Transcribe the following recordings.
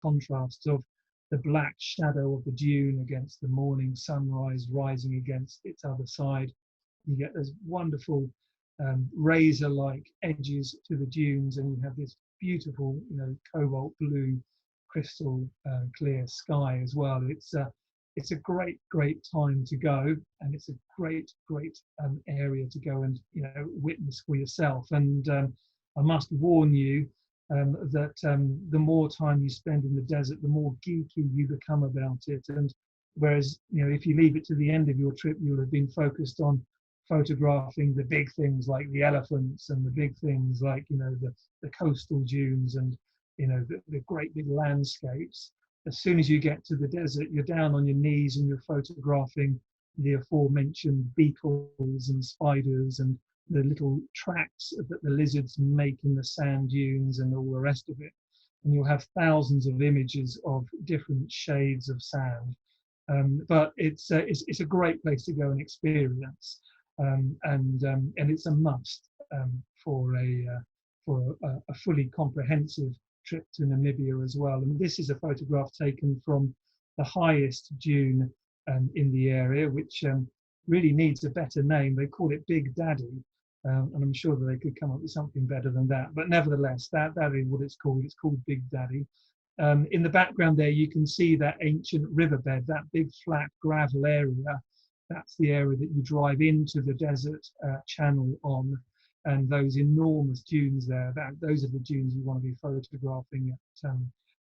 contrast of the black shadow of the dune against the morning sunrise rising against its other side. You get those wonderful razor-like edges to the dunes, and you have this beautiful, cobalt blue, crystal clear sky as well. It's a great time to go, and it's a great area to go and witness for yourself. And I must warn you that the more time you spend in the desert, the more geeky you become about it. And whereas if you leave it to the end of your trip, you'll have been focused on photographing the big things like the elephants and the big things like the coastal dunes and the great big landscapes. As soon as you get to the desert, you're down on your knees and you're photographing the aforementioned beetles and spiders and the little tracks that the lizards make in the sand dunes and all the rest of it. And you'll have thousands of images of different shades of sand. But it's a great place to go and experience, and it's a must for a fully comprehensive trip to Namibia as well. And this is a photograph taken from the highest dune in the area, which really needs a better name. They call it Big Daddy, and I'm sure that they could come up with something better than that. But nevertheless, that is what it's called. It's called Big Daddy. In the background there, you can see that ancient riverbed, that big flat gravel area. That's the area that you drive into the desert channel on. And those enormous dunes there, those are the dunes you want to be photographing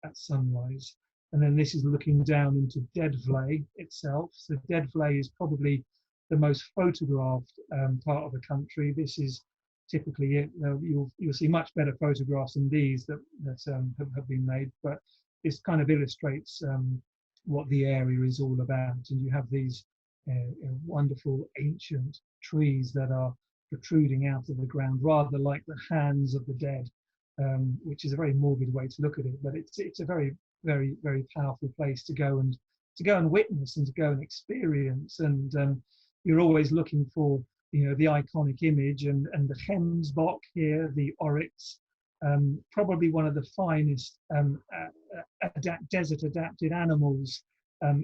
at sunrise. And then this is looking down into Dead Vlei itself. So Dead Vlei is probably the most photographed part of the country. This is typically it. You'll see much better photographs than these that have been made, but this kind of illustrates what the area is all about. And you have these wonderful ancient trees that are protruding out of the ground, rather like the hands of the dead, which is a very morbid way to look at it, but it's a very powerful place to go and witness and to go and experience. And you're always looking for the iconic image, and the Gemsbok here, the oryx, probably one of the finest desert adapted animals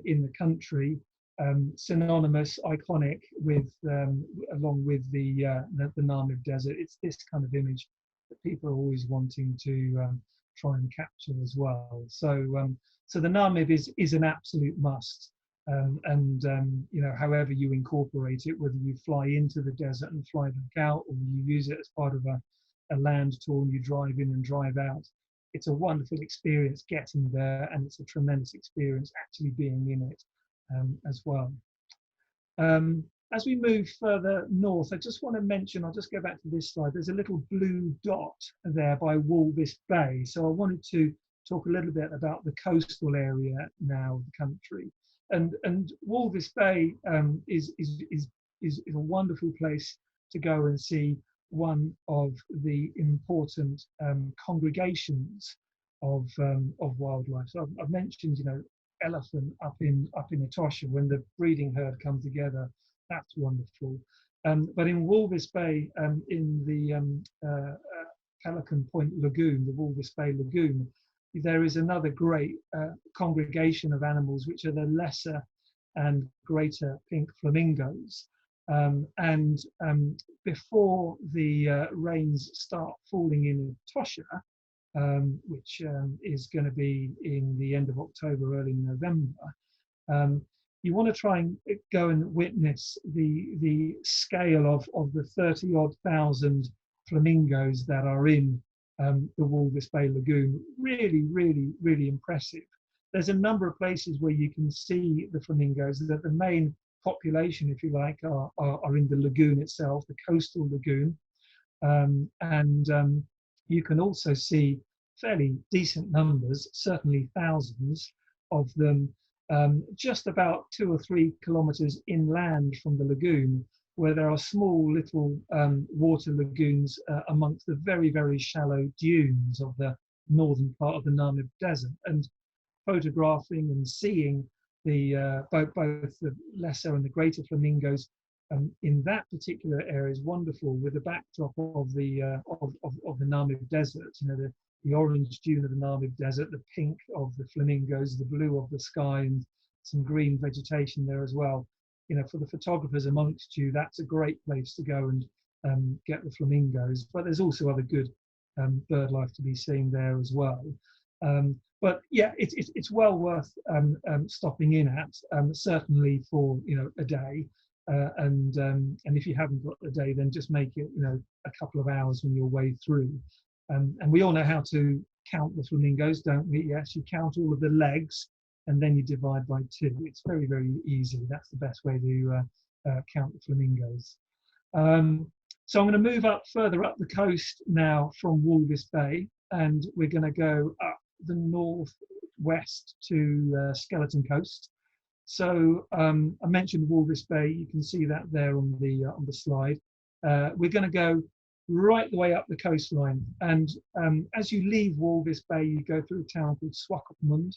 in the country. Synonymous, iconic with, along with the Namib Desert. It's this kind of image that people are always wanting to try and capture as well. So the Namib is an absolute must. And however you incorporate it, whether you fly into the desert and fly back out, or you use it as part of a land tour and you drive in and drive out, it's a wonderful experience getting there, and it's a tremendous experience actually being in it. As well. As we move further north, I just want to mention, I'll just go back to this slide, there's a little blue dot there by Walvis Bay. So I wanted to talk a little bit about the coastal area now of the country. And Walvis Bay is a wonderful place to go and see one of the important congregations of wildlife. So I've mentioned, elephant up in Etosha, when the breeding herd come together, that's wonderful. But in Walvis Bay, in the Pelican Point Lagoon, the Walvis Bay Lagoon, there is another great congregation of animals, which are the lesser and greater pink flamingos. Before the rains start falling in Etosha, which is going to be in the end of October, early November, you want to try and go and witness the scale of the 30-odd thousand flamingos that are in the Walvis Bay Lagoon. Really impressive. There's a number of places where you can see the flamingos. That the main population, if you like, are in the lagoon itself, the coastal lagoon, you can also see fairly decent numbers, certainly thousands of them, just about 2 or 3 kilometers inland from the lagoon, where there are small little water lagoons amongst the very shallow dunes of the northern part of the Namib Desert. And photographing and seeing the both the lesser and the greater flamingos in that particular area is wonderful, with the backdrop of the Namib Desert. the orange dune of the Namib Desert, the pink of the flamingos, the blue of the sky, and some green vegetation there as well. You know, for the photographers amongst you, that's a great place to go and get the flamingos. But there's also other good bird life to be seen there as well. But yeah, it's well worth stopping in at, certainly for, you know, a day. And if you haven't got a day, then just make it, you know, a couple of hours on your way through. And we all know how to count the flamingos, don't we? Yes, you count all of the legs, and then you divide by 2. It's very, very easy. That's the best way to count the flamingos. So I'm going to move up further up the coast now from Walvis Bay, and we're going to go up the northwest to Skeleton Coast. So I mentioned Walvis Bay. You can see that there on the slide. We're going to go right the way up the coastline, and as you leave Walvis Bay, you go through a town called Swakopmund,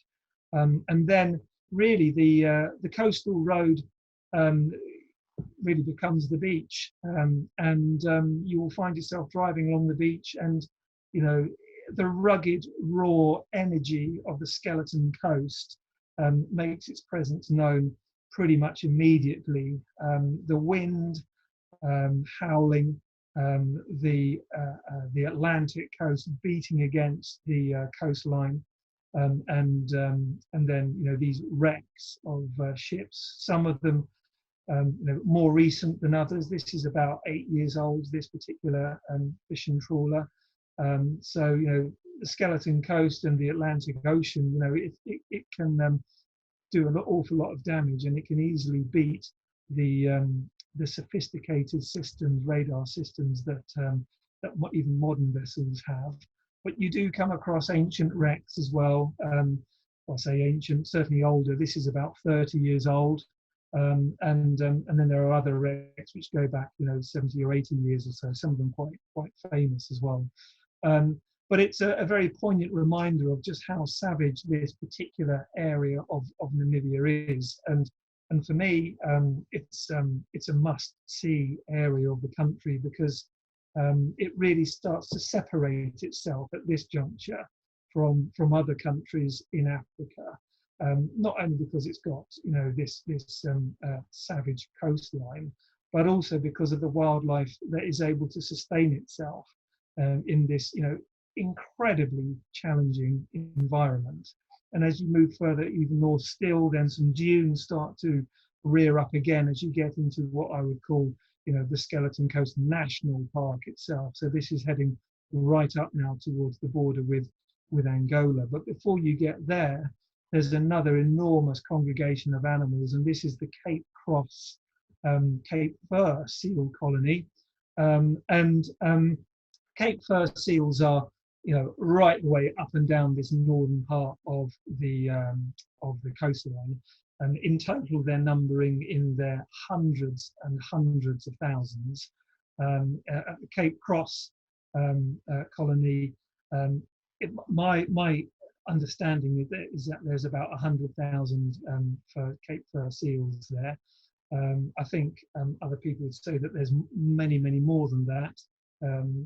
and then really the coastal road really becomes the beach, and you will find yourself driving along the beach, and you know, the rugged, raw energy of the Skeleton Coast makes its presence known pretty much immediately. The wind howling, the Atlantic coast beating against the coastline, and then, you know, these wrecks of ships. Some of them you know, more recent than others. This is about 8 years old, this particular fishing trawler. So, you know, the Skeleton Coast and the Atlantic Ocean, you know, it can do an awful lot of damage, and it can easily beat the sophisticated systems, radar systems that even modern vessels have. But you do come across ancient wrecks as well. I'll say ancient, certainly older. This is about 30 years old. And then there are other wrecks which go back, you know, 70 or 80 years or so, some of them quite famous as well. But it's a very poignant reminder of just how savage this particular area of Namibia is. And for me, it's a must-see area of the country, because it really starts to separate itself at this juncture from other countries in Africa. Not only because it's got, you know, this savage coastline, but also because of the wildlife that is able to sustain itself in this, you know, incredibly challenging environment. And as you move further even north still, then some dunes start to rear up again as you get into what I would call, you know, the Skeleton Coast National Park itself. So this is heading right up now towards the border with Angola. But before you get there, there's another enormous congregation of animals, and this is the Cape Cross Cape Fur seal colony. Cape Fur seals are, you know, right the way up and down this northern part of the coastline, and in total they're numbering in their hundreds and hundreds of thousands. At the Cape Cross colony, my understanding is that there's about 100,000 for Cape Fur seals there. I think other people would say that there's many more than that,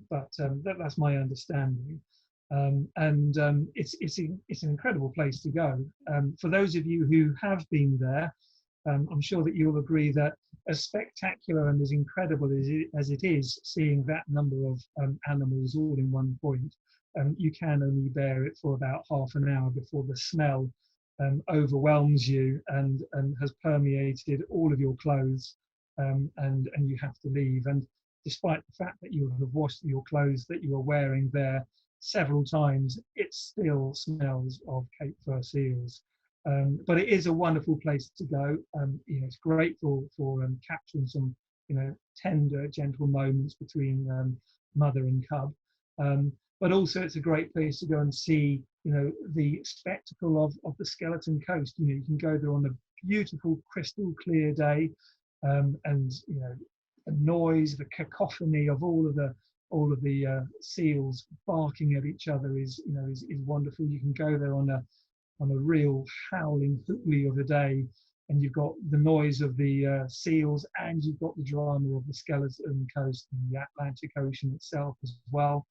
but that's my understanding. It's an incredible place to go. For those of you who have been there, I'm sure that you'll agree that as spectacular and as incredible as it is seeing that number of animals all in one point, you can only bear it for about half an hour before the smell overwhelms you and has permeated all of your clothes, and you have to leave. And despite the fact that you have washed your clothes that you are wearing there several times, it still smells of Cape Fur seals. But it is a wonderful place to go. You know, it's great for capturing some, you know, tender, gentle moments between mother and cub. But also it's a great place to go and see, you know, the spectacle of the Skeleton Coast. You know, you can go there on a beautiful crystal clear day, and you know, the noise, the cacophony of all of the seals barking at each other is wonderful. You can go there on a real howling hootley of a day, and you've got the noise of the seals, and you've got the drama of the Skeleton Coast and the Atlantic Ocean itself as well.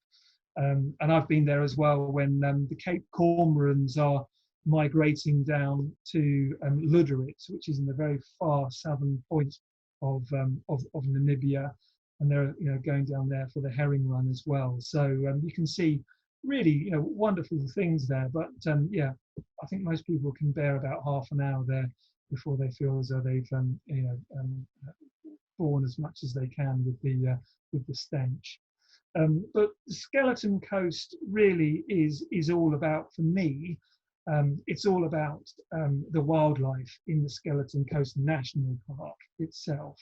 And I've been there as well when the Cape Cormorants are migrating down to Lüderitz, which is in the very far southern point of Namibia, and they're going down there for the herring run as well. So you can see really wonderful things there. But yeah, I think most people can bear about half an hour there before they feel as though they've borne as much as they can with the stench. But the Skeleton Coast really is all about, for me, it's all about the wildlife in the Skeleton Coast National Park itself.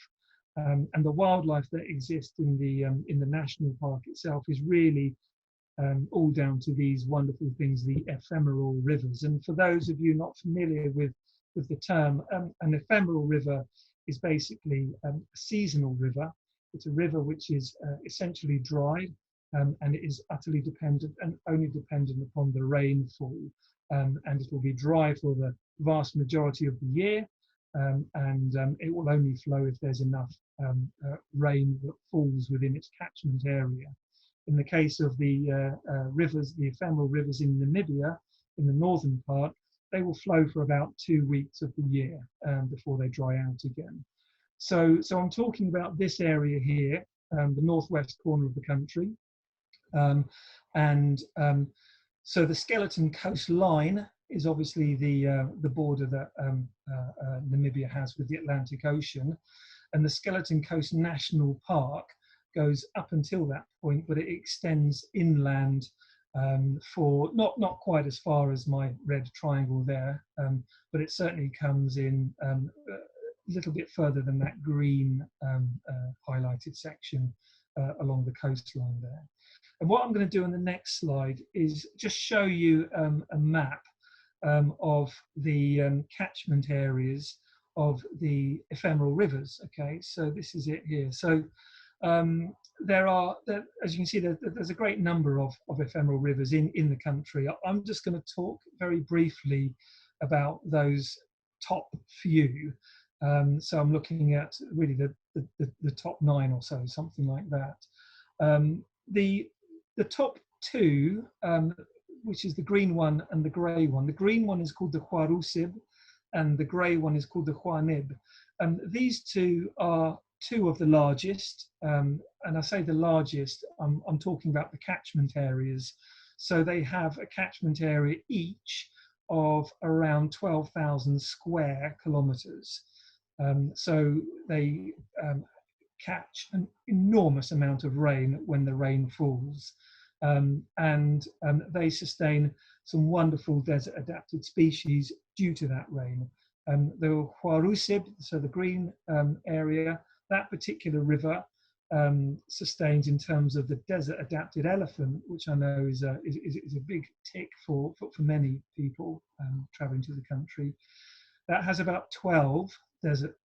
And the wildlife that exists in the national park itself is really all down to these wonderful things, the ephemeral rivers. And for those of you not familiar with the term, an ephemeral river is basically a seasonal river. It's a river which is essentially dry, and it is utterly dependent and only dependent upon the rainfall. And it will be dry for the vast majority of the year, and it will only flow if there's enough rain that falls within its catchment area. In the case of the rivers, the ephemeral rivers in Namibia, in the northern part, they will flow for about 2 weeks of the year before they dry out again. So I'm talking about this area here, the northwest corner of the country. So the Skeleton Coast line is obviously the border that Namibia has with the Atlantic Ocean, and the Skeleton Coast National Park goes up until that point, but it extends inland for not quite as far as my red triangle there, but it certainly comes in a little bit further than that green highlighted section along the coastline there. And what I'm going to do on the next slide is just show you a map of the catchment areas of the ephemeral rivers. Okay, so this is it here. So as you can see, there's a great number of ephemeral rivers in the country. I'm just going to talk very briefly about those top few. So I'm looking at really the top 9 or so, something like that. The top 2, which is the green one and the grey one. The green one is called the Huarusib, and the grey one is called the Huanib. These two are 2 of the largest, and I say the largest, I'm talking about the catchment areas. So they have a catchment area each of around 12,000 square kilometres. So they catch an enormous amount of rain when the rain falls, and they sustain some wonderful desert adapted species due to that rain. The Huarusib, so the green area, that particular river sustains, in terms of the desert adapted elephant, which I know is a big tick for many people traveling to the country. That has about 12 desert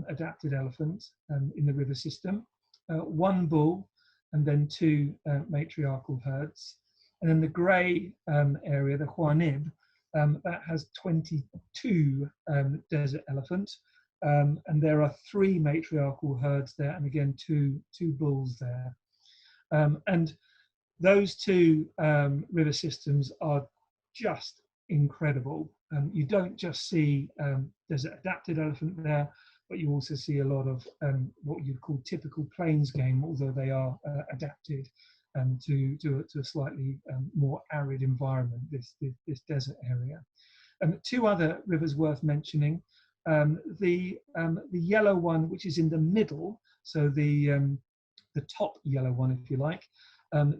adapted elephants in the river system, 1 bull, and then 2 matriarchal herds. And then the grey area, the Huanib, that has 22 desert elephants, and there are 3 matriarchal herds there, and again 2 bulls there. And those 2 river systems are just incredible. You don't just see desert adapted elephant there, but you also see a lot of what you'd call typical plains game, although they are adapted to a slightly more arid environment, this desert area. 2 other rivers worth mentioning. The yellow one, which is in the middle, so the top yellow one, if you like.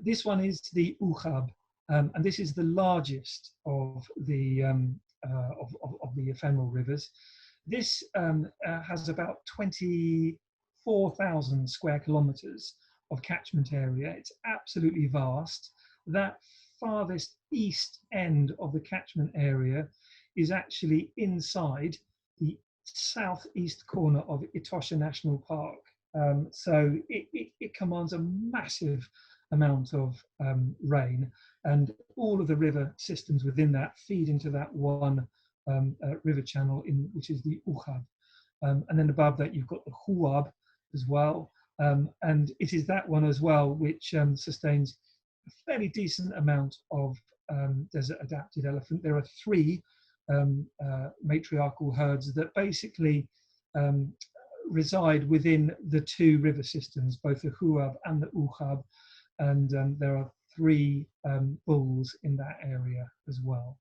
This one is the Uchab, and this is the largest of the ephemeral rivers. This has about 24,000 square kilometres of catchment area. It's absolutely vast. That farthest east end of the catchment area is actually inside the southeast corner of Etosha National Park. So it commands a massive amount of rain, and all of the river systems within that feed into that one river channel, which is the Uchab. And then above that you've got the Huab as well, and it is that one as well which sustains fairly decent amount of desert adapted elephant. There are 3 matriarchal herds that basically reside within the 2 river systems, both the Huab and the Uhab, and there are 3 bulls in that area as well.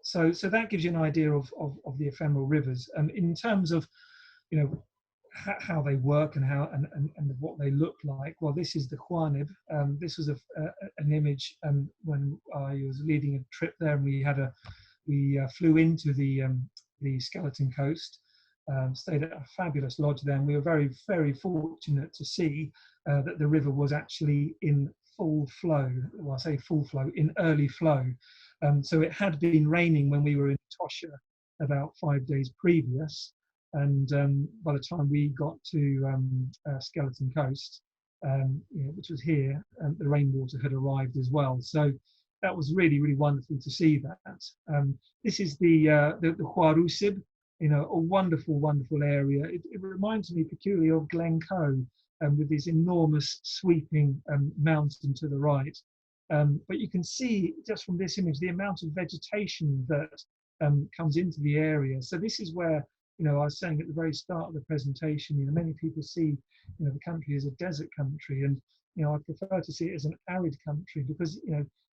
So that gives you an idea of the ephemeral rivers. In terms of, how they work and how and what they look like. Well, this is the Juanib. This was an image when I was leading a trip there, and we flew into the Skeleton Coast, stayed at a fabulous lodge there, and we were very, very fortunate to see that the river was actually in full flow. Well, I say full flow, in early flow. So it had been raining when we were in Tosha about 5 days previous. And by the time we got to Skeleton Coast, which was here, the rainwater had arrived as well. So that was really, really wonderful to see that. This is the Huarusib, a wonderful, wonderful area. It reminds me peculiarly of Glencoe, with these enormous sweeping mountain to the right. But you can see just from this image the amount of vegetation that comes into the area. So this is where, I was saying at the very start of the presentation, many people see, the country as a desert country, and I prefer to see it as an arid country because,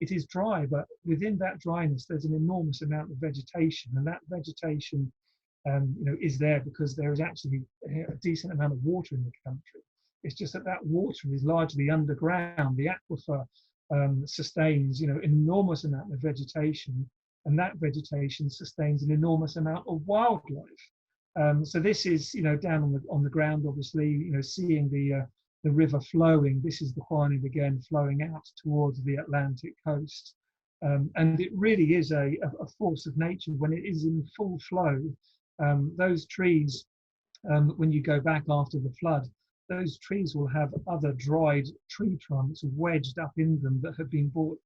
it is dry, but within that dryness, there's an enormous amount of vegetation, and that vegetation, is there because there is actually a decent amount of water in the country. It's just that water is largely underground. The aquifer sustains, an enormous amount of vegetation, and that vegetation sustains an enormous amount of wildlife. So this is, down on the ground, obviously, seeing the river flowing. This is the Juanib again flowing out towards the Atlantic coast. And it really is a force of nature when it is in full flow. Those trees, when you go back after the flood, those trees will have other dried tree trunks wedged up in them that have been brought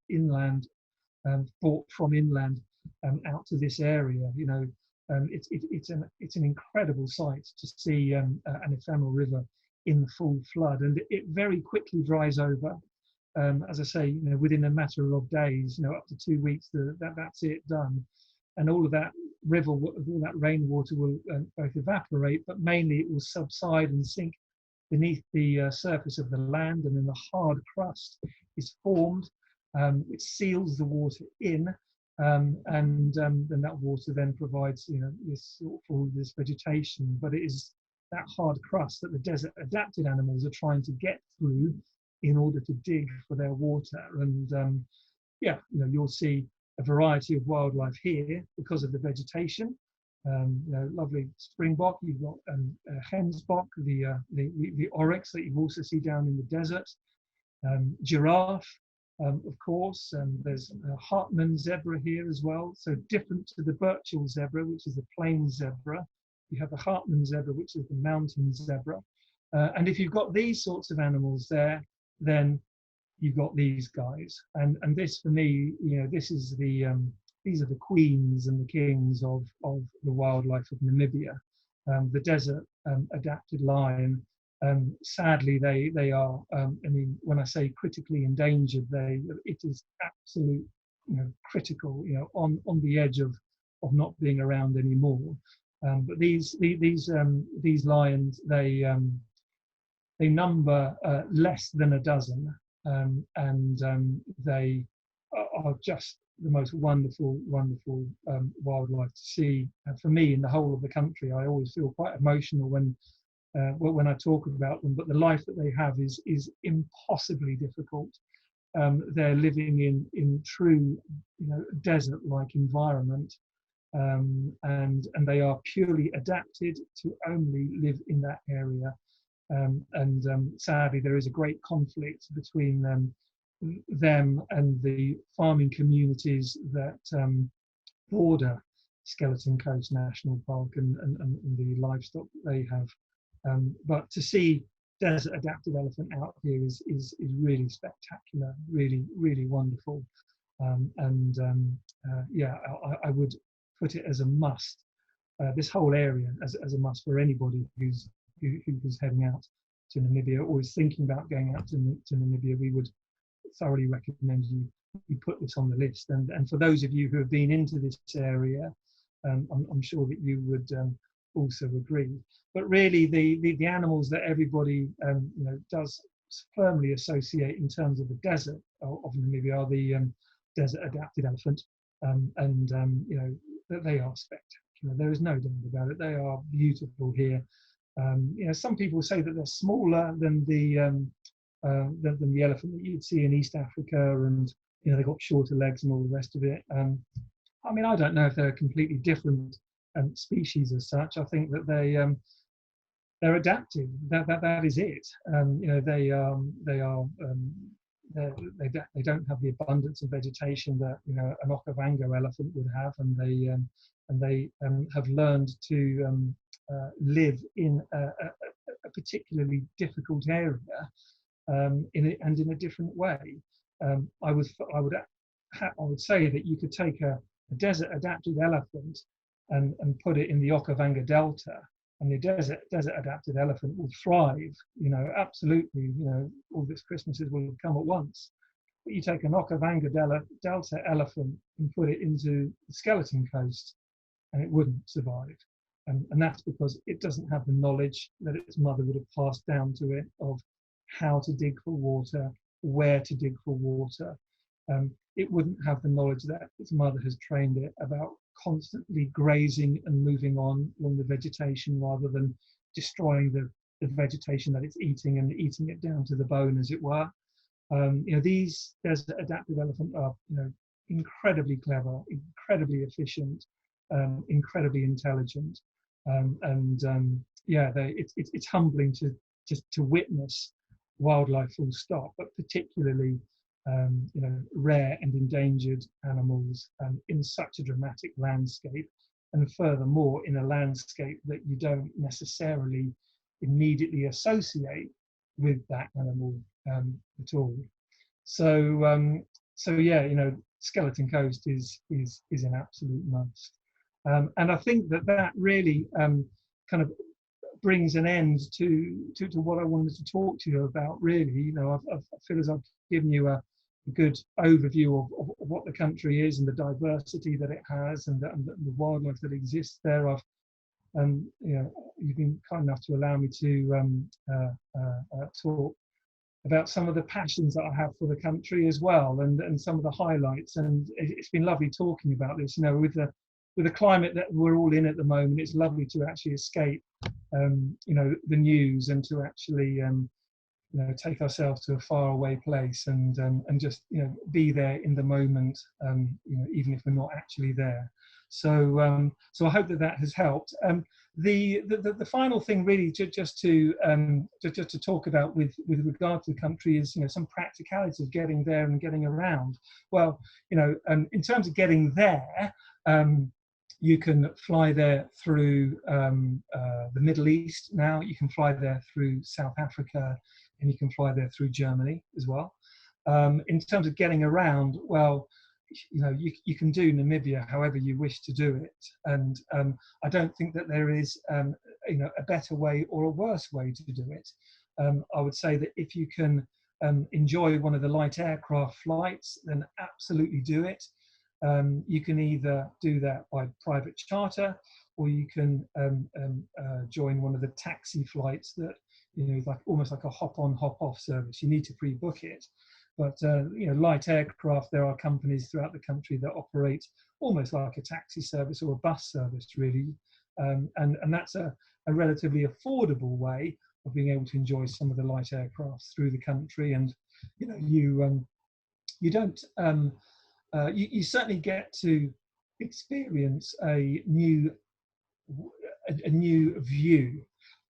from inland out to this area. It's an incredible sight to see an ephemeral river in the full flood, and it very quickly dries over. As I say, within a matter of days, up to 2 weeks, that's it, done. And all of that river, all that rainwater will both evaporate, but mainly it will subside and sink beneath the surface of the land, and then the hard crust is formed, which seals the water in. And then that water then provides, this vegetation. But it is that hard crust that the desert adapted animals are trying to get through in order to dig for their water. And you'll see a variety of wildlife here because of the vegetation. Lovely springbok. You've got hensbok, the oryx that you also see down in the desert. Giraffe. Of course, there's a Hartmann zebra here as well. So different to the Burchell zebra, which is the plain zebra, you have the Hartmann zebra, which is the mountain zebra. And if you've got these sorts of animals there, then you've got these guys. And this, for me, this is these are the queens and the kings of the wildlife of Namibia. The desert adapted lion. Sadly, they are. When I say critically endangered, it is absolute, critical, on the edge of not being around anymore. But these lions, they number less than a dozen, and they are just the most wonderful wildlife to see. For me, in the whole of the country, I always feel quite emotional when I talk about them, but the life that they have is impossibly difficult. They're living in true, desert-like environment, and they are purely adapted to only live in that area. Sadly, there is a great conflict between them and the farming communities that border Skeleton Coast National Park and the livestock that they have. But to see desert adapted elephant out here is really spectacular, really, really wonderful. I would put it as a must, this whole area as a must for anybody who's heading out to Namibia or is thinking about going out to Namibia. We would thoroughly recommend you put this on the list. And for those of you who have been into this area, I'm sure that you would also agree. But really, the animals that everybody does firmly associate in terms of the desert of Namibia are the desert adapted elephant, and that they are spectacular. There is no doubt about it. They are beautiful here. Some people say that they're smaller than the elephant that you'd see in East Africa, and they've got shorter legs and all the rest of it. I mean, I don't know if they're a completely different species as such. I think that they're adaptive. That is it. They don't have the abundance of vegetation that an Okavango elephant would have, and they have learned to live in a particularly difficult area in a different way. I would say that you could take a desert adapted elephant and put it in the Okavango Delta, and the desert adapted elephant will thrive. Absolutely. All this Christmases will come at once. But you take an Okavango Delta elephant and put it into the Skeleton Coast, and it wouldn't survive. And that's because it doesn't have the knowledge that its mother would have passed down to it of how to dig for water, where to dig for water. It wouldn't have the knowledge that its mother has trained it about constantly grazing and moving on along the vegetation rather than destroying the vegetation that it's eating and eating it down to the bone, as it were. These desert adaptive elephants are incredibly clever, incredibly efficient, incredibly intelligent, it's humbling to witness wildlife full stop, but particularly rare and endangered animals in such a dramatic landscape, and furthermore in a landscape that you don't necessarily immediately associate with that animal at all. So Skeleton Coast is an absolute must. And I think that really kind of brings an end to what I wanted to talk to you about. Really, I feel as I've given you a good overview of what the country is and the diversity that it has, and the wildlife that exists there. You've been kind enough to allow me to talk about some of the passions that I have for the country as well, and some of the highlights. And it's been lovely talking about this. With the climate that we're all in at the moment, it's lovely to actually escape, the news, and to actually, take ourselves to a faraway place and just, be there in the moment, even if we're not actually there. So I hope that has helped. The final thing, really, just to talk about with regard to the country is, some practicalities of getting there and getting around. Well, in terms of getting there, you can fly there through the Middle East now. You can fly there through South Africa, and you can fly there through Germany as well. In terms of getting around, well, you can do Namibia however you wish to do it, and I don't think that there is a better way or a worse way to do it. I would say that if you can enjoy one of the light aircraft flights, then absolutely do it. You can either do that by private charter, or you can join one of the taxi flights that like almost like a hop-on, hop-off service. You need to pre-book it, but light aircraft, there are companies throughout the country that operate almost like a taxi service or a bus service, really, and that's a relatively affordable way of being able to enjoy some of the light aircraft through the country. And you don't. You certainly get to experience a new view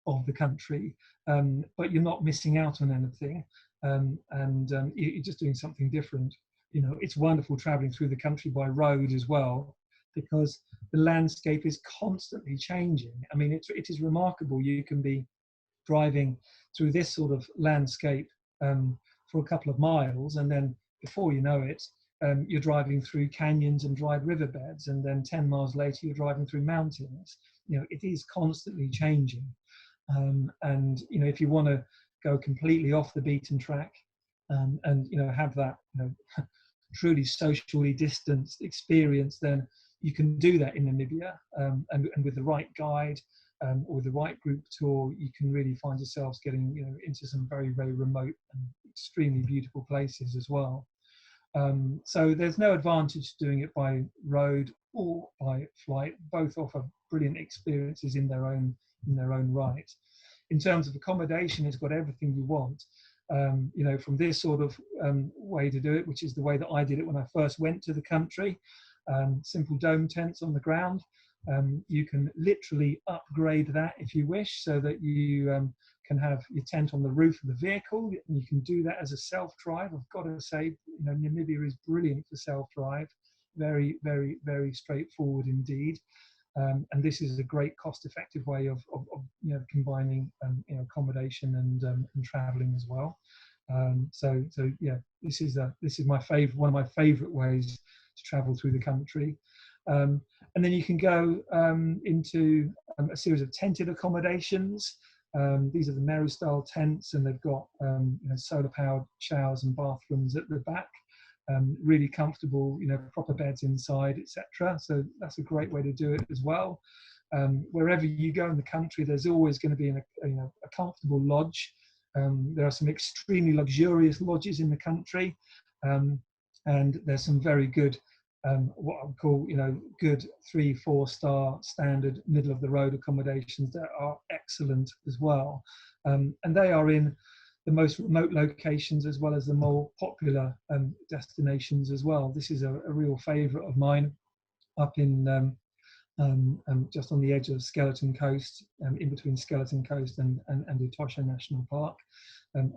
of the country, but you're not missing out on anything, and you're just doing something different. It's wonderful traveling through the country by road as well, because the landscape is constantly changing. I mean, it is remarkable. You can be driving through this sort of landscape for a couple of miles, and then before you know it, you're driving through canyons and dried riverbeds, and then 10 miles later you're driving through mountains. It is constantly changing, and if you want to go completely off the beaten track, and have that truly socially distanced experience, then you can do that in Namibia, and with the right guide, or the right group tour, you can really find yourselves getting into some very, very remote and extremely beautiful places as well. So there's no advantage to doing it by road or by flight. Both offer brilliant experiences in their own right. In terms of accommodation, it's got everything you want. From this sort of way to do it, which is the way that I did it when I first went to the country. Simple dome tents on the ground. You can literally upgrade that if you wish, so that you can have your tent on the roof of the vehicle. You can do that as a self-drive. I've got to say, Namibia is brilliant for self-drive. Very, very, very straightforward indeed. And this is a great cost-effective way of combining accommodation and traveling as well. So yeah, this is my favorite, one of my favorite ways to travel through the country. And then you can go into a series of tented accommodations. These are the Meru style tents, and they've got solar powered showers and bathrooms at the back. Really comfortable, proper beds inside, etc. So that's a great way to do it as well. Wherever you go in the country, there's always going to be a comfortable lodge. There are some extremely luxurious lodges in the country, and there's some very good, what I would call, good 3-4 star standard middle of the road accommodations that are excellent as well. And they are in the most remote locations as well as the more popular destinations as well. This is a real favourite of mine, up in just on the edge of Skeleton Coast, in between Skeleton Coast and Etosha National Park.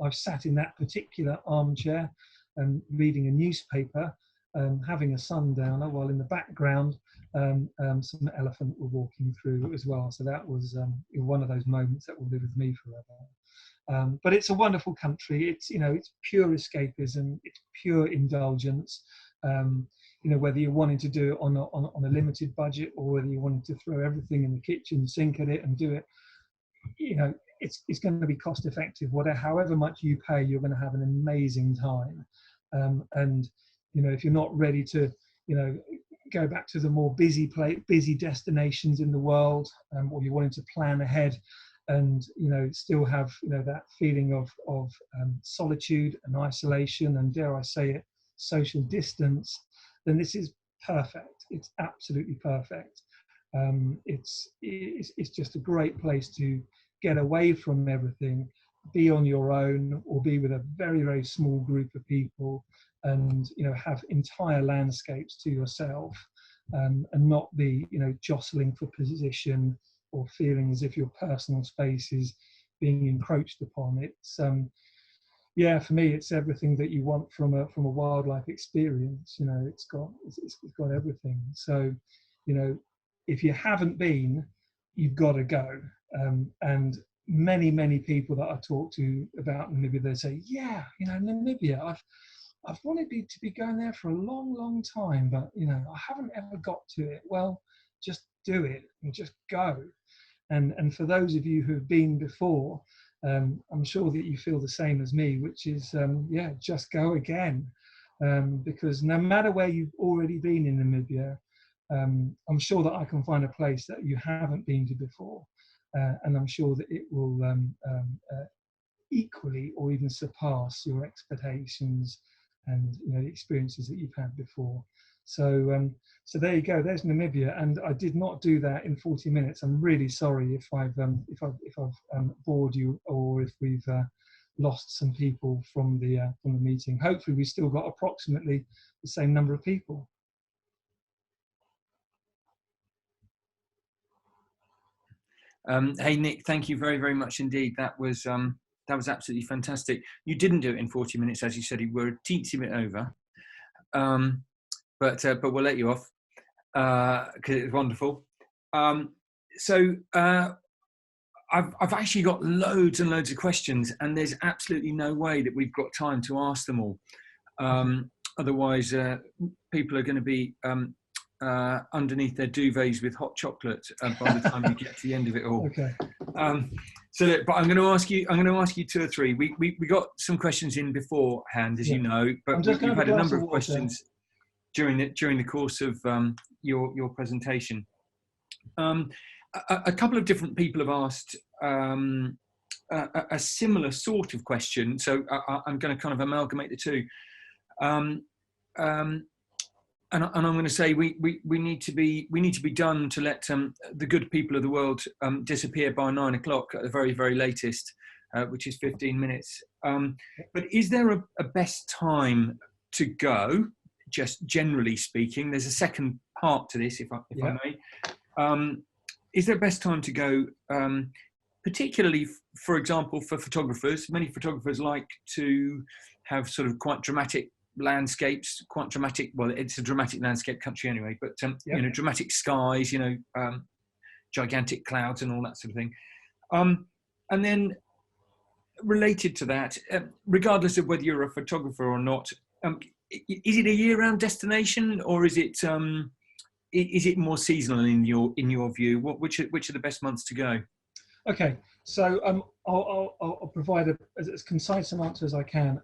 I've sat in that particular armchair reading a newspaper, having a sundowner, while in the background some elephant were walking through as well. So that was one of those moments that will live with me forever. But it's a wonderful country. It's it's pure escapism. It's pure indulgence. Whether you're wanting to do it on a limited budget, or whether you wanted to throw everything in the kitchen sink at it and do it, it's going to be cost effective. However much you pay, you're going to have an amazing time. And if you're not ready to go back to the more busy destinations in the world, or you're wanting to plan ahead and still have that feeling of solitude and isolation, and dare I say it, social distance, then this is perfect. It's absolutely perfect. It's just a great place to get away from everything, be on your own, or be with a very, very small group of people, and have entire landscapes to yourself, and not be jostling for position or feeling as if your personal space is being encroached upon. It's yeah, for me, it's everything that you want from a wildlife experience. It's got everything. So if you haven't been, you've got to go. And many people that I talk to about Namibia, they say, yeah, Namibia, I've wanted to be going there for a long time, but I haven't ever got to it. Well, just do it and just go. And for those of you who've been before, I'm sure that you feel the same as me, which is yeah, just go again, because no matter where you've already been in Namibia, I'm sure that I can find a place that you haven't been to before, and I'm sure that it will equally or even surpass your expectations and the experiences that you've had before. So so there you go. There's Namibia, and I did not do that in 40 minutes. I'm really sorry if I've bored you, or if we've lost some people from the meeting. Hopefully, we've still got approximately the same number of people. Hey Nick, thank you very, very much indeed. That was absolutely fantastic. You didn't do it in 40 minutes, as you said. You were a teensy bit over, but we'll let you off because it was wonderful. So I've actually got loads and loads of questions, and there's absolutely no way that we've got time to ask them all. Otherwise, people are going to be underneath their duvets with hot chocolate by the time we get to the end of it all. Okay. So, look, but I'm going to ask you two or three. We got some questions in beforehand, as Yeah. you know, but I'm just going we've to have had a a glass number of of water. questions during the course of your presentation. A couple of different people have asked a similar sort of question, so I'm going to kind of amalgamate the two. Um, um, and I'm going to say we need to be done to let the good people of the world disappear by 9 o'clock at the very, very latest, which is 15 minutes. But is there a best time to go? Just generally speaking, there's a second part to this, if I may. Is there a best time to go? Particularly, for example, for photographers. Many photographers like to have sort of quite dramatic landscapes, quite dramatic. Well, it's a dramatic landscape country anyway, but you know, dramatic skies, you know, gigantic clouds and all that sort of thing. And then related to that, regardless of whether you're a photographer or not, is it a year-round destination, or is it more seasonal in your view? Which are the best months to go? Okay, so I'll provide as concise an answer as I can.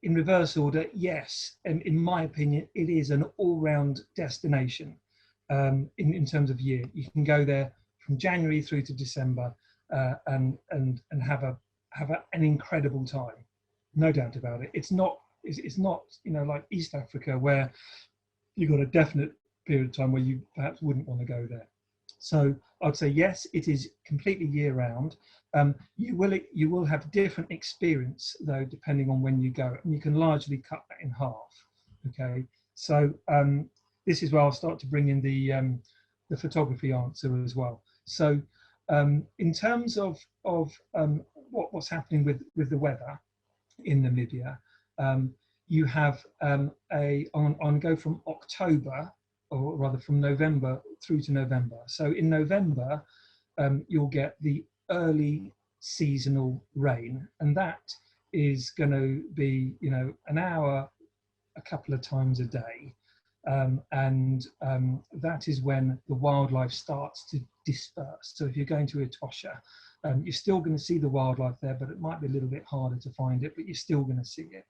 In reverse order, yes, and in my opinion, it is an all-round destination. In terms of year, you can go there from January through to December, and have an incredible time, no doubt about it. It's not you know, like East Africa, where you've got a definite period of time where you perhaps wouldn't want to go there. So I'd say yes, it is completely year round. You will have different experience though, depending on when you go, and you can largely cut that in half. Okay, so this is where I'll start to bring in the photography answer as well. So in terms of what's happening with the weather in Namibia, you have on go from October, or rather from November through to November. So in November, you'll get the early seasonal rain, and that is going to be, you know, an hour a couple of times a day. And that is when the wildlife starts to disperse. So if you're going to Etosha, you're still going to see the wildlife there, but it might be a little bit harder to find it, but you're still going to see it.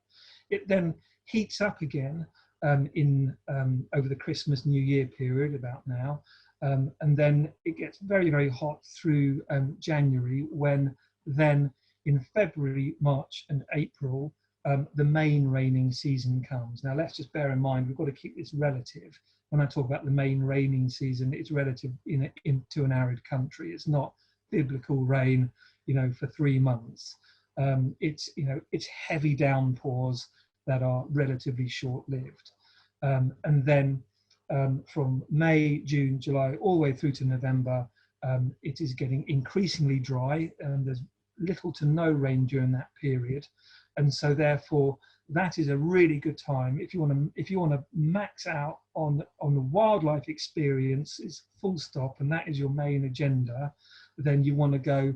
It then heats up again over the Christmas New Year period about now, and then it gets very, very hot through January, when then in February, March and April the main raining season comes. Now let's just bear in mind, we've got to keep this relative. When I talk about the main raining season, it's relative into an arid country. It's not biblical rain, you know, for 3 months. It's, you know, it's heavy downpours that are relatively short-lived. And then from May, June, July, all the way through to November, it is getting increasingly dry, and there's little to no rain during that period. And so therefore, that is a really good time if you want to max out on the wildlife experience, is full stop, and that is your main agenda. Then you want to go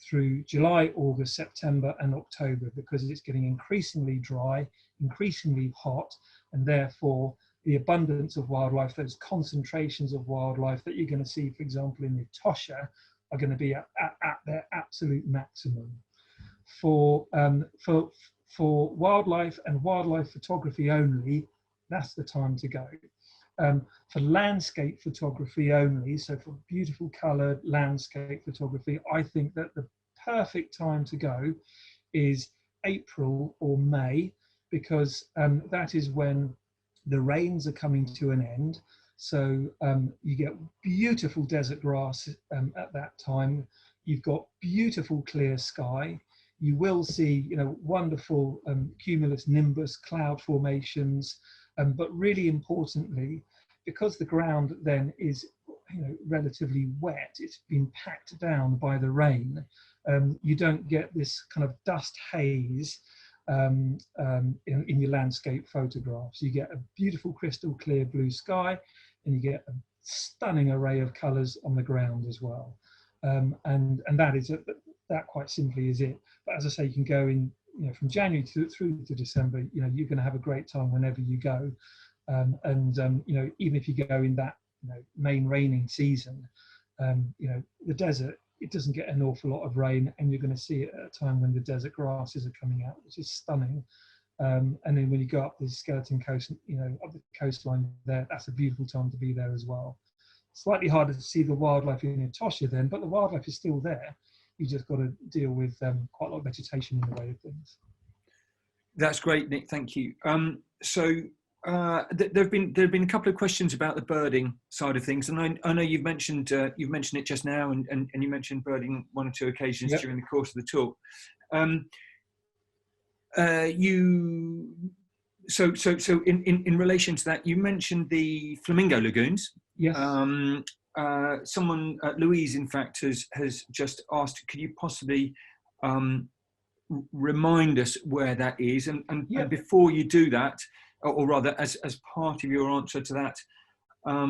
through July, August, September and October, because it's getting increasingly dry, increasingly hot, and therefore the abundance of wildlife, those concentrations of wildlife that you're going to see, for example, in Etosha, are going to be at their absolute maximum. For wildlife and wildlife photography only, that's the time to go. For landscape photography only, so for beautiful coloured landscape photography, I think that the perfect time to go is April or May, because that is when the rains are coming to an end. So you get beautiful desert grass at that time. You've got beautiful clear sky. You will see, you know, wonderful cumulus nimbus cloud formations, but really importantly, because the ground then is, you know, relatively wet, it's been packed down by the rain. You don't get this kind of dust haze in your landscape photographs. You get a beautiful crystal clear blue sky, and you get a stunning array of colours on the ground as well. And that is that quite simply is it. But as I say, you can go in, you know, from January through to December. You know, you're going to have a great time whenever you go. You know, even if you go in that, you know, main raining season, you know, the desert it doesn't get an awful lot of rain, and you're going to see it at a time when the desert grasses are coming out, which is stunning. And then when you go up the Skeleton Coast, up the coastline there, that's a beautiful time to be there as well. Slightly harder to see the wildlife in Etosha then, but the wildlife is still there. You just got to deal with quite a lot of vegetation in the way of things. That's great, Nick. Thank you. There've been a couple of questions about the birding side of things, and I know you've mentioned it just now, and you mentioned birding one or two occasions during the course of the talk. In relation to that, you mentioned the flamingo lagoons. Yes. Someone, Louise, in fact, has just asked, could you possibly remind us where that is? And before you do that, or rather, as part of your answer to that, I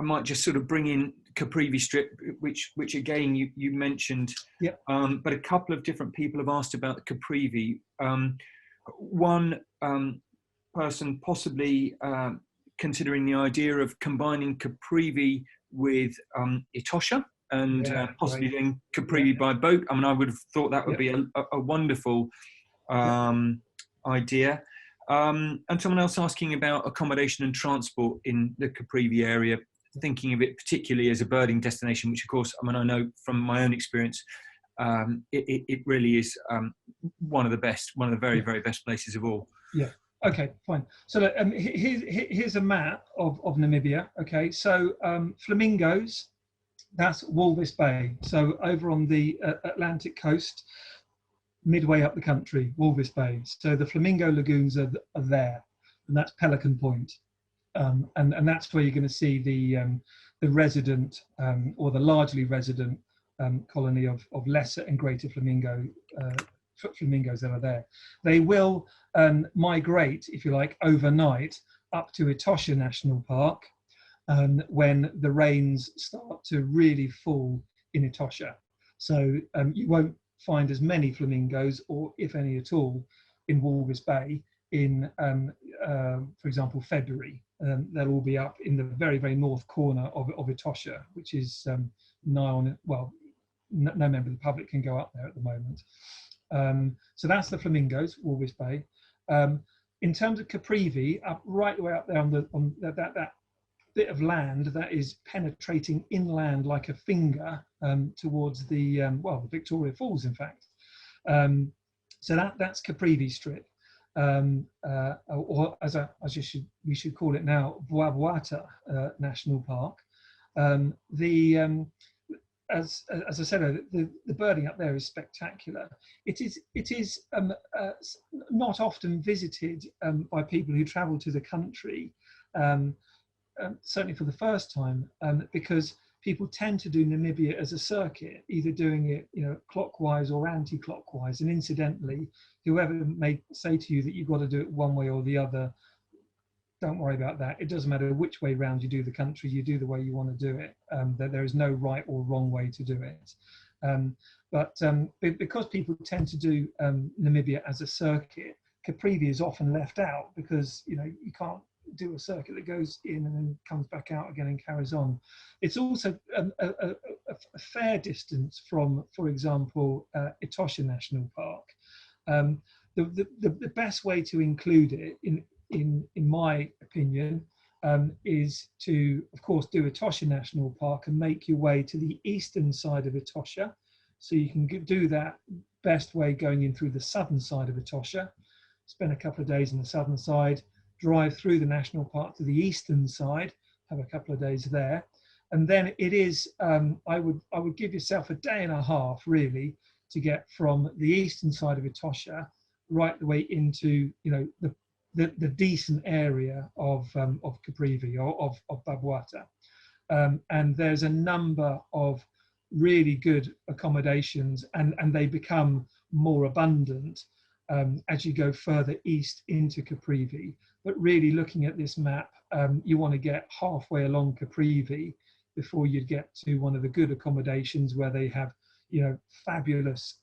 might just sort of bring in Caprivi Strip, which again you mentioned. But a couple of different people have asked about the Caprivi. One person possibly considering the idea of combining Caprivi with Etosha and possibly doing Caprivi by boat. I mean, I would have thought that would be a wonderful idea. And someone else asking about accommodation and transport in the Caprivi area, thinking of it particularly as a birding destination, which of course, I mean, I know from my own experience, it really is one of the best, one of the very, very best places of all. Yeah. Okay, fine. So here's a map of Namibia. Okay, so flamingos, that's Walvis Bay. So over on the Atlantic coast, midway up the country, Walvis Bay. So the flamingo lagoons are there, and that's Pelican Point, and that's where you're going to see the resident or the largely resident colony of lesser and greater flamingos that are there. They will migrate, if you like, overnight up to Etosha National Park when the rains start to really fall in Etosha. So you won't find as many flamingos, or if any at all, in Walvis Bay in, for example, February. They'll all be up in the very, very north corner of Etosha, which is nigh on, well, no member of the public can go up there at the moment. So that's the flamingos, Walvis Bay. In terms of Caprivi, right the way up there on that bit of land that is penetrating inland like a finger towards the the Victoria Falls, in fact. So that's Caprivi Strip, or we should call it now, Bwabwata National Park. As I said, the birding up there is spectacular. It is not often visited by people who travel to the country, certainly for the first time, because people tend to do Namibia as a circuit, either doing it clockwise or anti-clockwise. And incidentally, whoever may say to you that you've got to do it one way or the other, don't worry about that. It doesn't matter which way round you do the country, you do the way you want to do it. There is no right or wrong way to do it. But because people tend to do Namibia as a circuit, Caprivi is often left out because you can't do a circuit that goes in and then comes back out again and carries on. It's also a fair distance from, for example, Etosha National Park. The best way to include it in my opinion, is to, of course, do Etosha National Park and make your way to the eastern side of Etosha. So you can do that best way going in through the southern side of Etosha, spend a couple of days on the southern side, drive through the national park to the eastern side, have a couple of days there. And then it is, I would give yourself a day and a half really to get from the eastern side of Etosha right the way into, the decent area of Caprivi or of Bwabwata. And there's a number of really good accommodations, and they become more abundant as you go further east into Caprivi. But really looking at this map, you want to get halfway along Caprivi before you get to one of the good accommodations where they have fabulous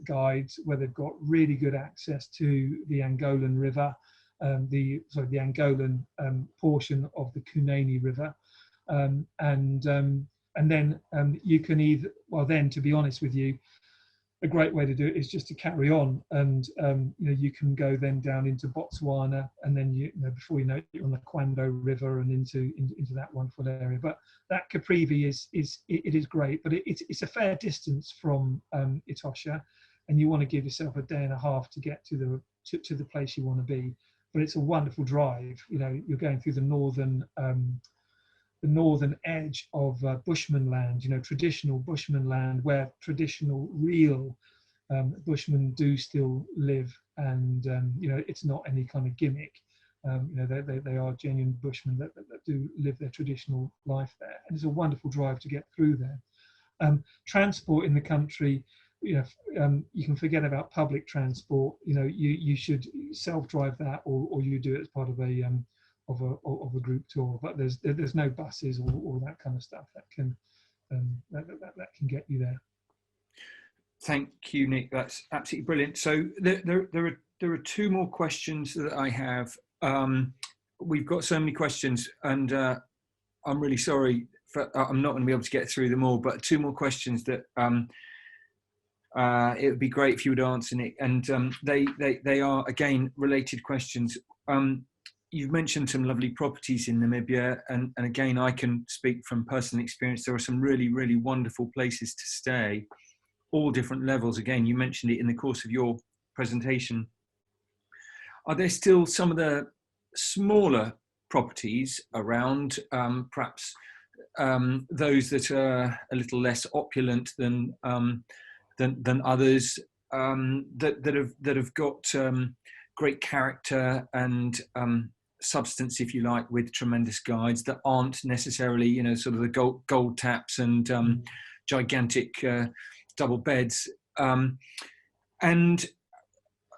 guides, where they've got really good access to the Angolan River, the Angolan portion of the Kunene River, and and then you can either, well, then, to be honest with you, a great way to do it is just to carry on, and you can go then down into Botswana, and then before you know it, you're on the Kwando River and into that wonderful area. But that Caprivi is great, but it's a fair distance from Etosha, and you want to give yourself a day and a half to get to the place you want to be. But it's a wonderful drive. You're going through the northern edge of Bushman land, traditional Bushman land, where traditional, real Bushmen do still live, and it's not any kind of gimmick. They are genuine Bushmen that do live their traditional life there, and it's a wonderful drive to get through there. Transport in the country, you can forget about public transport. You should self-drive that, or you do it as part of a group tour. But there's no buses or that kind of stuff that can get you there. Thank you, Nick. That's absolutely brilliant. So there are two more questions that I have. We've got so many questions, and I'm really sorry I'm not going to be able to get through them all. But two more questions that it would be great if you would answer, Nick. And they are again related questions. You've mentioned some lovely properties in Namibia, and again, I can speak from personal experience. There are some really, really wonderful places to stay, all different levels. Again, you mentioned it in the course of your presentation. Are there still some of the smaller properties around, perhaps those that are a little less opulent than others, that have got great character and substance, if you like, with tremendous guides that aren't necessarily, sort of the gold taps and gigantic double beds, and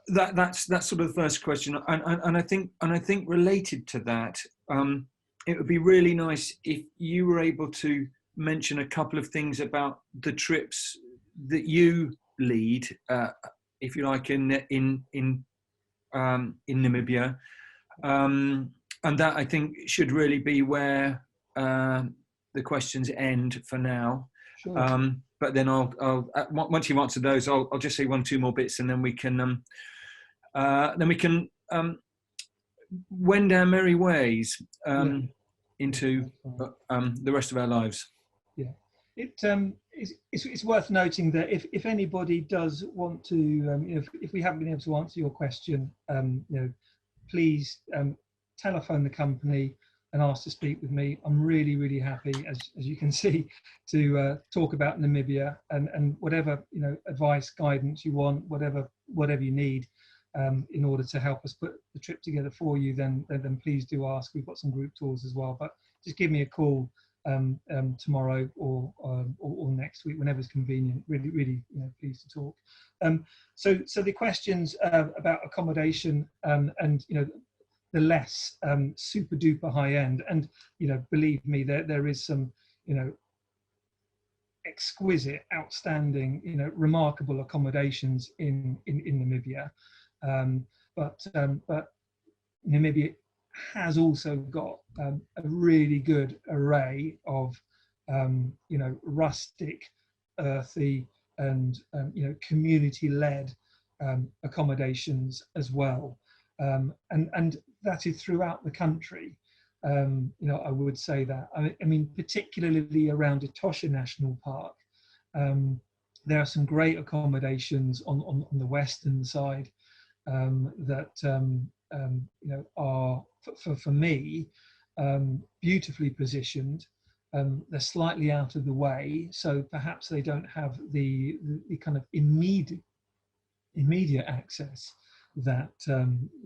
that's sort of the first question. And I think related to that, it would be really nice if you were able to mention a couple of things about the trips that you lead, if you like, in Namibia, and that I think should really be where the questions end for now. Sure. But then I'll once you've answered those, I'll just say 1-2 more bits, and then we can wend our merry ways into the rest of our lives. Yeah, it's worth noting that if anybody does want to, if we haven't been able to answer your question, please telephone the company and ask to speak with me. I'm really, really happy, as you can see, to talk about Namibia and whatever advice, guidance you want, whatever you need, in order to help us put the trip together for you. Then please do ask. We've got some group tours as well, but just give me a call tomorrow or next week, whenever's convenient. Really, really pleased to talk. So the questions about accommodation and the less super duper high end, and believe me, there is some exquisite, outstanding, remarkable accommodations in Namibia, but Namibia has also got a really good array of rustic, earthy, and community-led accommodations as well, and that is throughout the country. I would say that. I mean, particularly around Etosha National Park, there are some great accommodations on the western side that are, for me, beautifully positioned. They're slightly out of the way, so perhaps they don't have the kind of immediate access that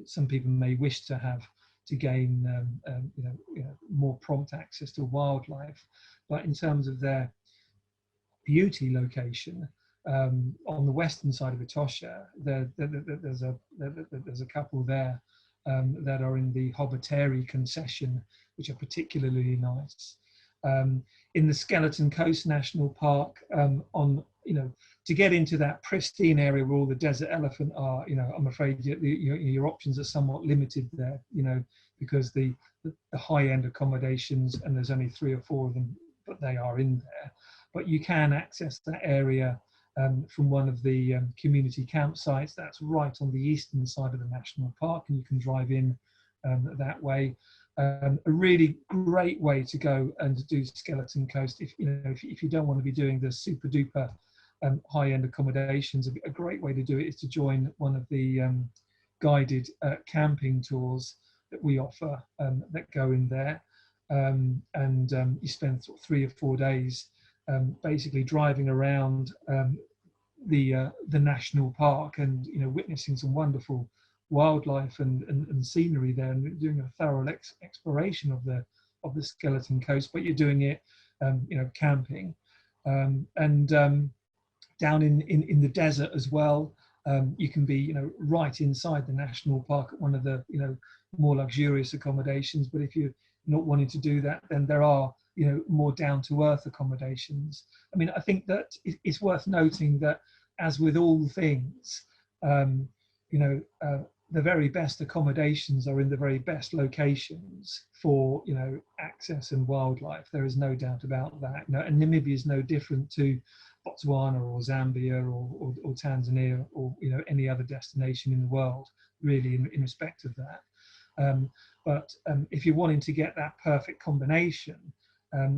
some people may wish to have to gain more prompt access to wildlife. But in terms of their beauty location, on the western side of Etosha, there's a couple there that are in the Hoboteri concession, which are particularly nice. In the Skeleton Coast National Park, to get into that pristine area where all the desert elephant are, I'm afraid your options are somewhat limited there, because the high-end accommodations, and there's only 3 or 4 of them, but but they are in there. But you can access that area from one of the community campsites that's right on the eastern side of the national park, and you can drive in that way. A really great way to go and do Skeleton Coast if you don't want to be doing the super duper high-end accommodations. A great way to do it is to join one of the guided camping tours that we offer that go in there, and you spend sort of 3 or 4 days basically driving around the national park, and witnessing some wonderful wildlife and scenery there, and doing a thorough exploration of the Skeleton Coast. But you're doing it camping, and down in the desert as well. You can be right inside the national park at one of the more luxurious accommodations. But if you're not wanting to do that, then there are more down-to-earth accommodations. I mean, I think that it's worth noting that, as with all things, the very best accommodations are in the very best locations for access and wildlife. There is no doubt about that. And Namibia is no different to Botswana or Zambia or Tanzania or any other destination in the world, really, in respect of that. But if you're wanting to get that perfect combination,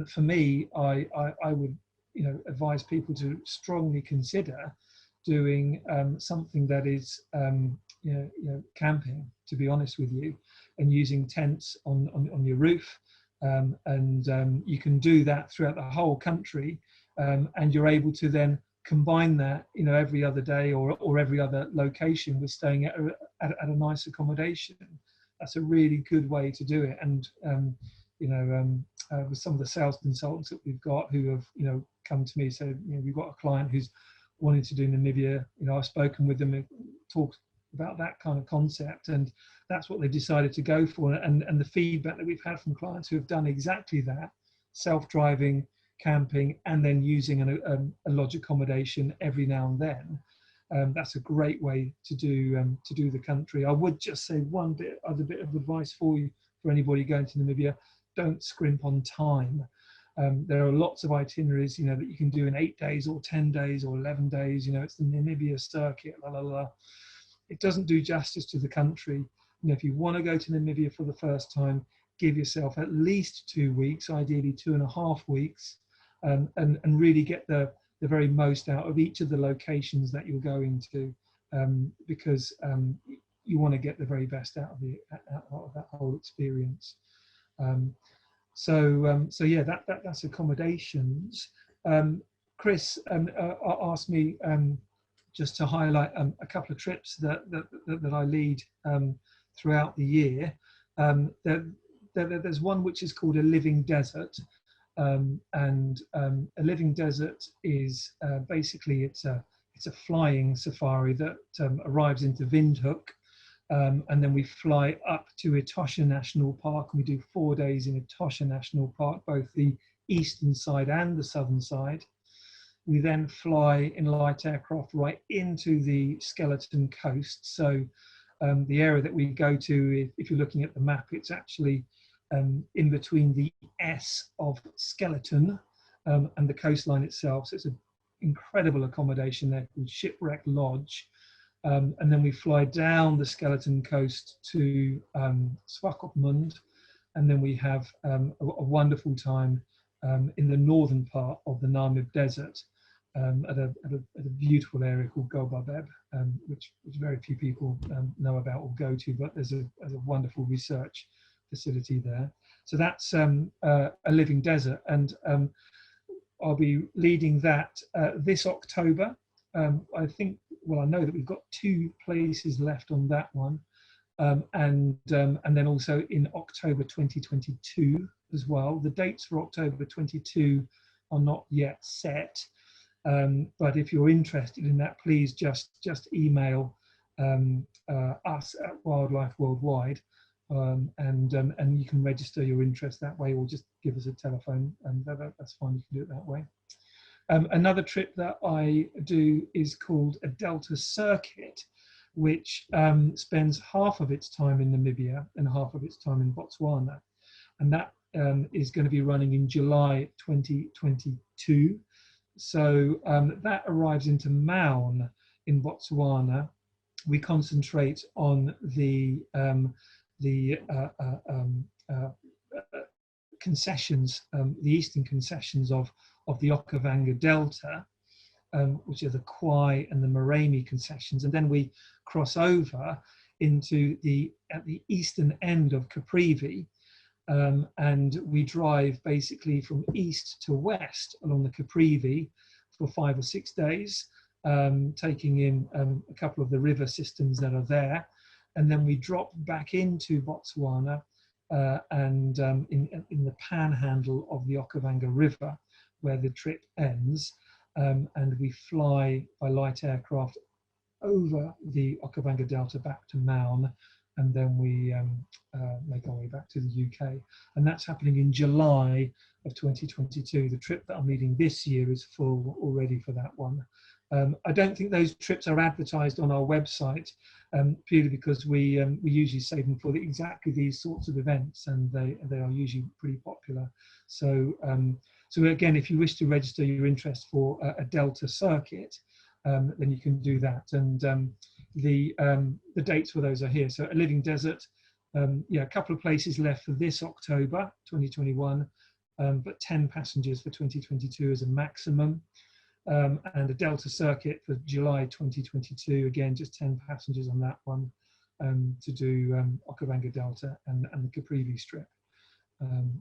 for me, I would advise people to strongly consider doing something that is camping, to be honest with you, and using tents on your roof, and you can do that throughout the whole country, and you're able to then combine that every other day or every other location with staying at a nice accommodation. That's a really good way to do it. And with some of the sales consultants that we've got who have come to me, so we've got a client who's wanting to do Namibia. I've spoken with them and talked about that kind of concept, and that's what they decided to go for. And the feedback that we've had from clients who have done exactly that, self-driving, camping, and then using a lodge accommodation every now and then, that's a great way to do the country. I would just say one other bit of advice for anybody going to Namibia: don't scrimp on time. There are lots of itineraries, that you can do in 8 days or 10 days or 11 days. It's the Namibia circuit, It doesn't do justice to the country. If you want to go to Namibia for the first time, give yourself at least 2 weeks, ideally 2.5 weeks, and really get the very most out of each of the locations that you're going to, because you want to get the very best out of that whole experience. So yeah, that's accommodations. Chris asked me just to highlight a couple of trips that I lead throughout the year. There's one which is called a living desert, and a living desert is basically it's a flying safari that arrives into Windhoek. And then we fly up to Etosha National Park, and we do 4 days in Etosha National Park, both the eastern side and the southern side. We then fly in light aircraft right into the Skeleton Coast. So the area that we go to, if you're looking at the map, it's actually in between the S of Skeleton and the coastline itself. So it's an incredible accommodation there called Shipwreck Lodge. And then we fly down the Skeleton Coast to Swakopmund, and then we have a wonderful time in the northern part of the Namib Desert, at a beautiful area called Gobabeb, which very few people know about or go to, but there's a wonderful research facility there. So that's a living desert, and I'll be leading that this October. I think, I know that we've got 2 places left on that one, and then also in October 2022 as well. The dates for October 22 are not yet set, but if you're interested in that, please just email us at Wildlife Worldwide, and you can register your interest that way, or just give us a telephone, and that's fine. You can do it that way. Another trip that I do is called a Delta Circuit, which spends half of its time in Namibia and half of its time in Botswana. And that is going to be running in July 2022. So that arrives into Maun in Botswana. We concentrate on the concessions, the eastern concessions of the Okavango Delta, which are the Kwai and the Moremi concessions, and then we cross over into at the eastern end of Caprivi, and we drive basically from east to west along the Caprivi for 5 or 6 days, taking in a couple of the river systems that are there, and then we drop back into Botswana and in the panhandle of the Okavango River, where the trip ends, and we fly by light aircraft over the Okavango Delta back to Maun, and then we make our way back to the UK. And that's happening in July of 2022. The trip that I'm leading this year is full already for that one. I don't think those trips are advertised on our website, purely because we usually save them for exactly these sorts of events, and they are usually pretty popular. So so again, if you wish to register your interest for a Delta circuit, then you can do that. And the dates for those are here. So a Living Desert, yeah, a couple of places left for this October 2021, but 10 passengers for 2022 as a maximum. And a Delta circuit for July 2022, again, just 10 passengers on that one, to do Okavango Delta and the Caprivi strip.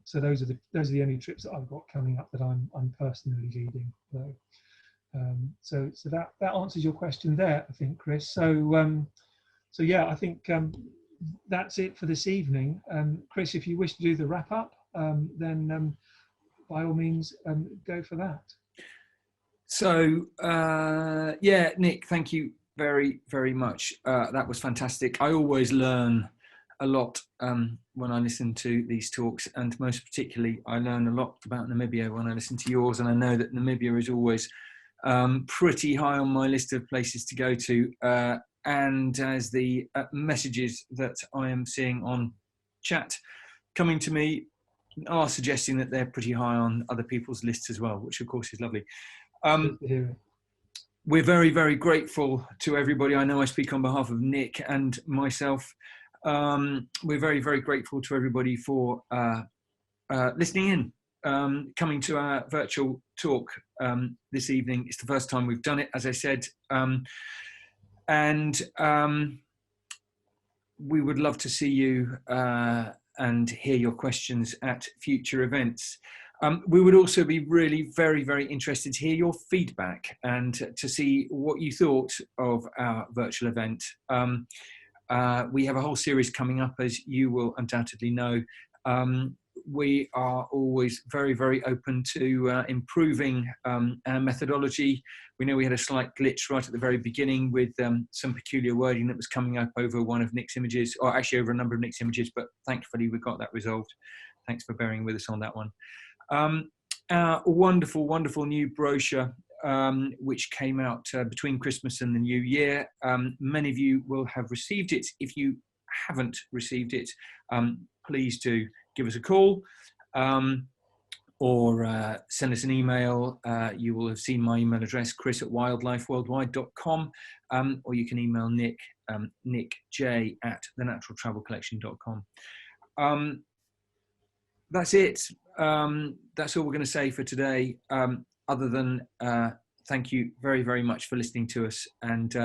So those are the only trips that I've got coming up that I'm personally leading. So that answers your question there, I think, Chris. So so yeah, I think that's it for this evening. Chris, if you wish to do the wrap up, then by all means go for that. So yeah, Nick, thank you very, very much. That was fantastic. I always learn a lot when I listen to these talks, and most particularly I learn a lot about Namibia when I listen to yours, and I know that Namibia is always pretty high on my list of places to go to, and as the messages that I am seeing on chat coming to me are suggesting that they're pretty high on other people's lists as well, which of course is lovely. We're very, very grateful to everybody. I know I speak on behalf of Nick and myself. We're very, very grateful to everybody for listening in, coming to our virtual talk this evening. It's the first time we've done it, as I said, and we would love to see you and hear your questions at future events. We would also be really very, very interested to hear your feedback and to see what you thought of our virtual event. We have a whole series coming up, as you will undoubtedly know. We are always very, very open to improving our methodology. We know we had a slight glitch right at the very beginning with some peculiar wording that was coming up over one of Nick's images, or actually over a number of Nick's images, but thankfully we got that resolved. Thanks for bearing with us on that one. Our wonderful, wonderful new brochure, which came out between Christmas and the New Year. Many of you will have received it. If you haven't received it, please do give us a call or send us an email. You will have seen my email address, chris@wildlifeworldwide.com, or you can email Nick, nickj@thenaturaltravelcollection.com. That's it. That's all we're going to say for today, other than thank you very, very much for listening to us, and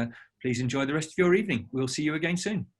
please enjoy the rest of your evening. We'll see you again soon.